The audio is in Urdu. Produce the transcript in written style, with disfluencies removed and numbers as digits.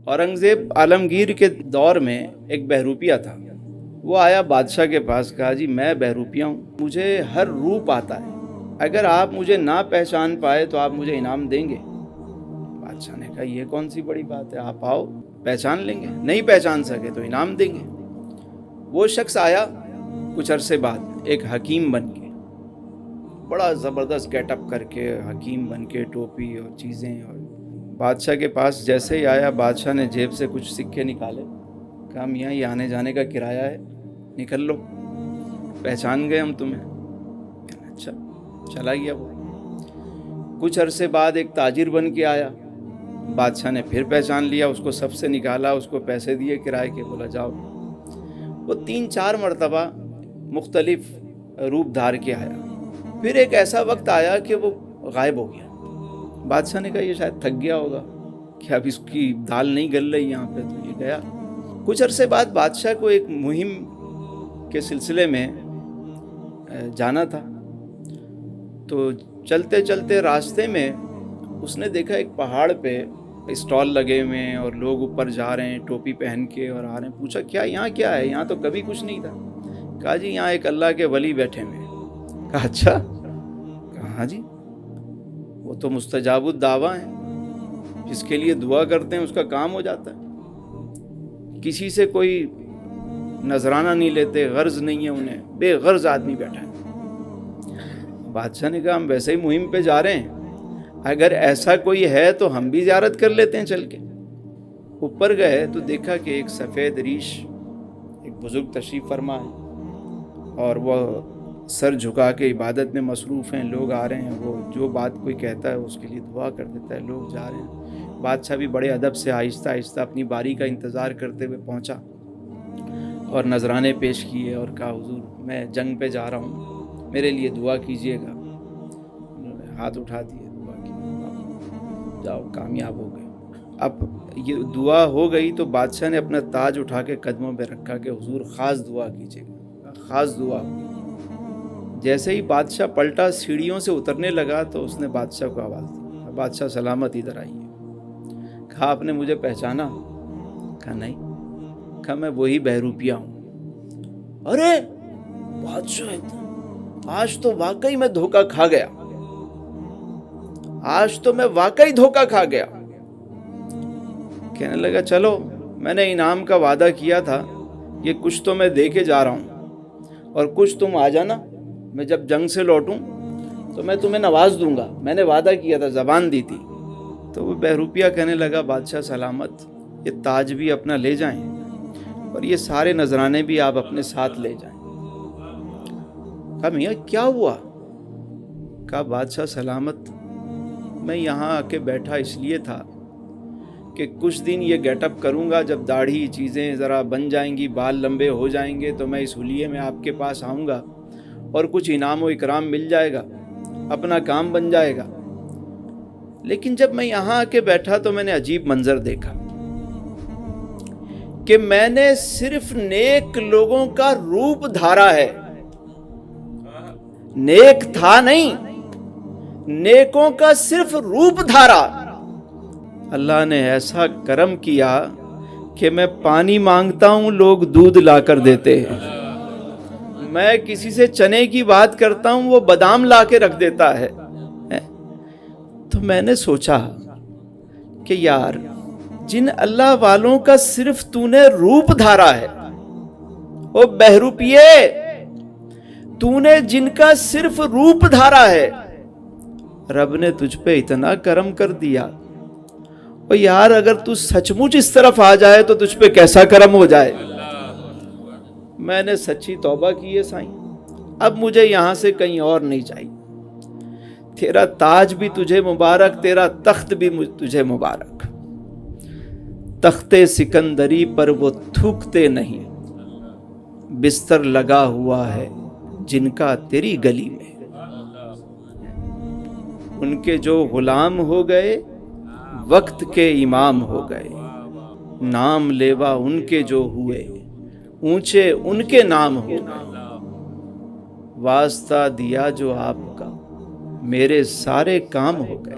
اورنگزیب عالمگیر کے دور میں ایک بہروپیہ تھا، وہ آیا بادشاہ کے پاس، کہا جی میں بہروپیہ ہوں، مجھے ہر روپ آتا ہے، اگر آپ مجھے نہ پہچان پائے تو آپ مجھے انعام دیں گے؟ بادشاہ نے کہا یہ کون سی بڑی بات ہے، آپ آؤ پہچان لیں گے، نہیں پہچان سکے تو انعام دیں گے۔ وہ شخص آیا کچھ عرصے بعد ایک حکیم بن کے، بڑا زبردست گیٹ اپ کر کے، حکیم بن کے، ٹوپی اور چیزیں، اور بادشاہ کے پاس جیسے ہی آیا بادشاہ نے جیب سے کچھ سکے نکالے، کہا میاں یہ آنے جانے کا کرایہ ہے، نکل لو، پہچان گئے ہم تمہیں۔ اچھا، چلا گیا وہ۔ کچھ عرصے بعد ایک تاجر بن کے آیا، بادشاہ نے پھر پہچان لیا، اس کو سب سے نکالا، اس کو پیسے دیے کرائے کے، بولا جاؤ۔ وہ 3-4 مرتبہ مختلف روپ دھار کے آیا، پھر ایک ایسا وقت آیا کہ وہ غائب ہو گیا۔ بادشاہ نے کہا یہ شاید تھک گیا ہوگا کہ اب اس کی دال نہیں گل رہی یہاں پہ، تو یہ گیا۔ کچھ عرصے بعد بادشاہ کو ایک مہم کے سلسلے میں جانا تھا، تو چلتے چلتے راستے میں اس نے دیکھا ایک پہاڑ پہ اسٹال لگے ہوئے ہیں اور لوگ اوپر جا رہے ہیں ٹوپی پہن کے اور آ رہے ہیں۔ پوچھا کیا یہاں کیا ہے، یہاں تو کبھی کچھ نہیں تھا۔ کہا جی یہاں ایک اللہ کے ولی بیٹھے ہوئے ہیں۔ کہا اچھا؟ کہا جی وہ تو مستجاب الدعویٰ ہیں، جس کے لیے دعا کرتے ہیں اس کا کام ہو جاتا ہے، کسی سے کوئی نذرانہ نہیں لیتے، غرض نہیں ہے انہیں، بے غرض آدمی بیٹھا ہے۔ بادشاہ نے کہا ہم ویسے ہی مہم پہ جا رہے ہیں، اگر ایسا کوئی ہے تو ہم بھی زیارت کر لیتے ہیں چل کے۔ اوپر گئے تو دیکھا کہ ایک سفید ریش ایک بزرگ تشریف فرما ہے، اور وہ سر جھکا کے عبادت میں مصروف ہیں، لوگ آ رہے ہیں، وہ جو بات کوئی کہتا ہے اس کے لیے دعا کر دیتا ہے، لوگ جا رہے ہیں۔ بادشاہ بھی بڑے ادب سے آہستہ آہستہ اپنی باری کا انتظار کرتے ہوئے پہنچا اور نذرانے پیش کیے اور کہا حضور میں جنگ پہ جا رہا ہوں، میرے لیے دعا کیجیے گا۔ انہوں نے ہاتھ اٹھا دیے، دعا کی، جاؤ کامیاب ہو گئے۔ اب یہ دعا ہو گئی تو بادشاہ نے اپنا تاج اٹھا کے قدموں پہ رکھا کہ حضور خاص دعا کیجیے گا، خاص دعا ہوئی۔ جیسے ہی بادشاہ پلٹا سیڑھیوں سے اترنے لگا تو اس نے بادشاہ کو آواز دی، بادشاہ سلامت ادھر آئیے۔ کہا آپ نے مجھے پہچانا؟ کہا نہیں۔ کہا میں وہی بہروپیہ ہوں۔ ارے بادشاہ آج تو واقعی میں دھوکہ کھا گیا، آج تو میں واقعی دھوکہ کھا گیا۔ کہنے لگا چلو میں نے انعام کا وعدہ کیا تھا، یہ کچھ تو میں دے کے جا رہا ہوں، اور کچھ تم آ جانا، میں جب جنگ سے لوٹوں تو میں تمہیں نواز دوں گا، میں نے وعدہ کیا تھا، زبان دی تھی۔ تو وہ بہروپیہ کہنے لگا بادشاہ سلامت، یہ تاج بھی اپنا لے جائیں اور یہ سارے نذرانے بھی آپ اپنے ساتھ لے جائیں۔ کہا میاں کیا ہوا؟ کہا بادشاہ سلامت، میں یہاں آ کے بیٹھا اس لیے تھا کہ کچھ دن یہ گیٹ اپ کروں گا، جب داڑھی چیزیں ذرا بن جائیں گی، بال لمبے ہو جائیں گے، تو میں اس حلیے میں آپ کے پاس آؤں گا اور کچھ انعام و اکرام مل جائے گا، اپنا کام بن جائے گا۔ لیکن جب میں یہاں آ کے بیٹھا تو میں نے عجیب منظر دیکھا کہ میں نے صرف نیک لوگوں کا روپ دھارا ہے، نیک تھا نہیں، نیکوں کا صرف روپ دھارا۔ اللہ نے ایسا کرم کیا کہ میں پانی مانگتا ہوں لوگ دودھ لا کر دیتے ہیں، میں کسی سے چنے کی بات کرتا ہوں وہ بادام لا کے رکھ دیتا ہے۔ تو میں نے سوچا کہ یار جن اللہ والوں کا صرف تو نے روپ دھارا ہے، او بہروپیے، تو نے جن کا صرف روپ دھارا ہے، رب نے تجھ پہ اتنا کرم کر دیا، اور یار اگر تو سچ مچ اس طرف آ جائے تو تجھ پہ کیسا کرم ہو جائے۔ میں نے سچی توبہ کی ہے سائیں، اب مجھے یہاں سے کہیں اور نہیں چاہیے، تیرا تاج بھی تجھے مبارک، تیرا تخت بھی تجھے مبارک، تخت سکندری پر وہ تھوکتے نہیں، بستر لگا ہوا ہے جن کا تیری گلی میں، ان کے جو غلام ہو گئے وقت کے امام ہو گئے، نام لیوا ان کے جو ہوئے اونچے ان کے نام ہو گئے، واسطہ دیا جو آپ کا میرے سارے کام ہو گئے۔